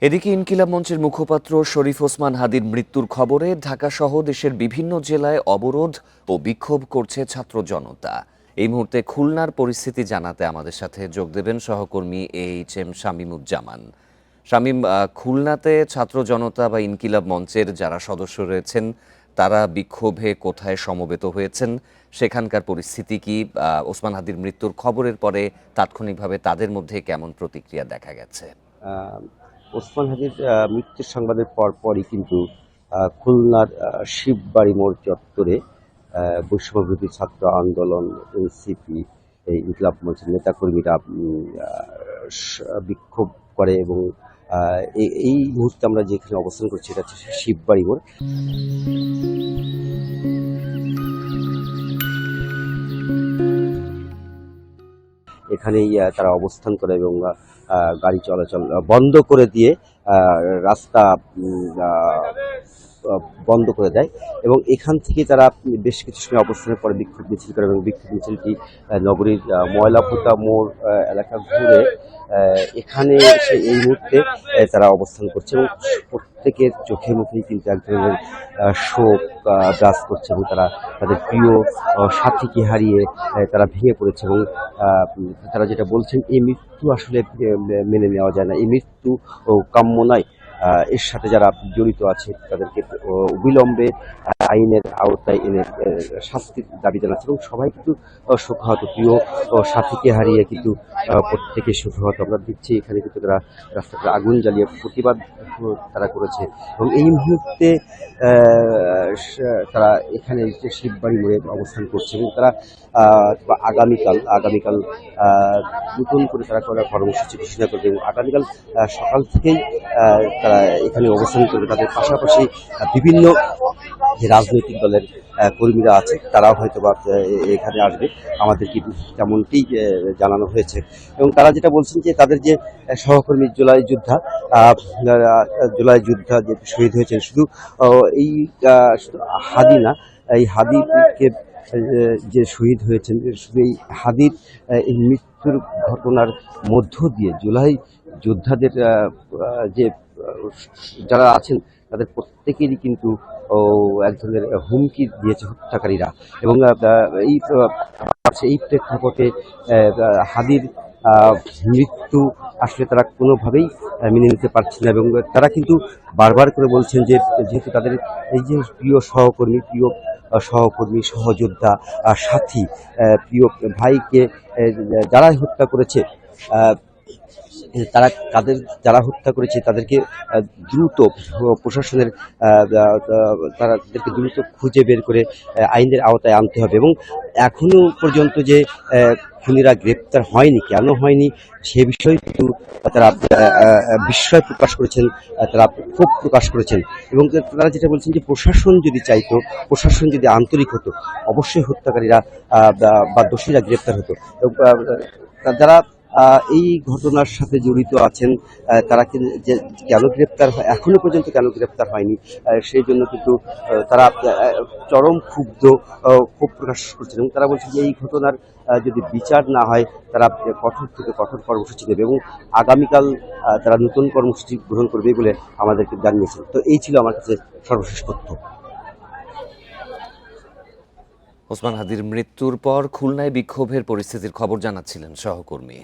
এদিকে ইনকিলাব মঞ্চের মুখপাত্র শরীফ ওসমান হাদির মৃত্যুর খবরে ঢাকাসহ দেশের বিভিন্ন জেলায় অবরোধ ও বিক্ষোভ করছে ছাত্র জনতা। এই মুহূর্তে খুলনার পরিস্থিতি জানাতে আমাদের সাথে যোগ দেবেন সহকর্মী এইচ.এম. শামীমুজ্জামান। শামীম, খুলনাতে ছাত্র জনতা বা ইনকিলাব মঞ্চের যারা সদস্য রয়েছেন তারা বিক্ষোভে কোথায় সমবেত হয়েছেন, সেখানকার পরিস্থিতি কি? ওসমান হাদির মৃত্যুর খবরের পরে তাৎক্ষণিকভাবে তাদের মধ্যে কেমন প্রতিক্রিয়া দেখা গেছে? ওসমান হাদির মৃত্যুর সংবাদের পরপরই কিন্তু খুলনার শিববাড়ি মোড় চত্বরে বৈষম্যবিরোধী ছাত্র আন্দোলন, এনসিপি, এই ইনকিলাব মঞ্চের নেতাকর্মীরা বিক্ষোভ করে এবং এই মুহূর্তে আমরা যেখানে অবস্থান করছি এটা হচ্ছে শিববাড়ি মোড়। এখানেই তারা অবস্থান করে এবং গাড়ি চলাচল বন্ধ করে দিয়ে রাস্তা বন্ধ করে দেয় এবং এখান থেকে তারা বেশ কিছু সময় অবস্থানের পরে বিক্ষোভ মিছিল করে এবং বিক্ষোভ মিছিলটি নগরীর ময়লাপোতা মোড় এলাকা ঘুরে এখানে এসে এই মুহূর্তে তারা অবস্থান করছে এবং প্রত্যেকের চোখে মুখেই কিন্তু এক ধরনের শোক বিরাজ করছে এবং তারা তাদের প্রিয় সাথীকে হারিয়ে তারা ভেঙে পড়েছে এবং তারা যেটা বলছেন এই মৃত্যু আসলে মেনে নেওয়া যায় না, এই মৃত্যু কাম্য নয়। এর সাথে যারা জড়িত আছে তাদেরকে অবিলম্বে আইনের আওতায় এনে শাস্তির দাবি জানাচ্ছে এবং সবাই কিন্তু শোকাহত, প্রিয় সাথীকে হারিয়ে কিন্তু প্রত্যেকে শোকাহত। আমরা দেখছি এখানে কিন্তু তারা রাস্তাতে আগুন জ্বালিয়ে প্রতিবাদ তারা করেছে এবং এই মুহূর্তে তারা এখানে শিববাড়ি মোড়ে অবস্থান করছে এবং তারা আগামীকাল নতুন করে তারা কর্মসূচি ঘোষণা করবে এবং আগামীকাল সকাল থেকেই তারা এখানে অবস্থান করবে। তাদের পাশাপাশি বিভিন্ন যে রাজনৈতিক দলের কর্মীরা আছে তারাও হয়তো বা এখানে আসবে, আমাদেরকে তেমনটি জানানো হয়েছে এবং তারা যেটা বলছেন যে তাদের যে সহকর্মী জুলাই যোদ্ধা যে শহীদ হয়েছেন, শুধু এই হাদি না, এই হাদিকে যে শহীদ হয়েছেন, শুধু এই হাদির এই মৃত্যুর ঘটনার মধ্য দিয়ে জুলাই যোদ্ধাদের যে যারা আছেন তাদের প্রত্যেকেরই কিন্তু এক ধরনের হুমকি দিয়েছে হত্যাকারীরা এবং এই প্রেক্ষাপটে হাদির মৃত্যু আসলে তারা কোনোভাবেই মেনে নিতে পারছে না এবং তারা কিন্তু বারবার করে বলছেন যে যেহেতু তাদের এই যে প্রিয় সহকর্মী, সহযোদ্ধা, সাথী, প্রিয় ভাইকে যারাই হত্যা করেছে, যারা হত্যা করেছে তাদেরকে দ্রুত প্রশাসনের তাদেরকে দ্রুত খুঁজে বের করে আইনের আওতায় আনতে হবে এবং এখনো পর্যন্ত যে খুনিরা গ্রেপ্তার হয়নি, কেন হয়নি সে বিষয়ে কিন্তু তারা বিস্ময় প্রকাশ করেছেন, তারা ক্ষোভ প্রকাশ করেছেন এবং তারা যেটা বলছেন যে প্রশাসন যদি চাইতো, প্রশাসন যদি আন্তরিক হতো, অবশ্যই হত্যাকারীরা বা দোষীরা গ্রেপ্তার হতো। যারা এই ঘটনার সাথে জড়িত আছেন তারা কেন গ্রেপ্তার এখনো পর্যন্ত কেন গ্রেপ্তার হয়নি সেই জন্য কিন্তু তারা চরম ক্ষোভ প্রকাশ করছেন এবং তারা বলছেন যে এই ঘটনার যদি বিচার না হয় তারা কঠোর থেকে কঠোর কর্মসূচি নেবে এবং আগামীকাল তারা নতুন কর্মসূচি গ্রহণ করবে বলে আমাদেরকে জানিয়েছেন। তো এই ছিল আমার কাছে সর্বশেষ তথ্য। ওসমান হাদির মৃত্যুর পর খুলনায় বিক্ষোভের পরিস্থিতির খবর জানাচ্ছিলেন সহকর্মী।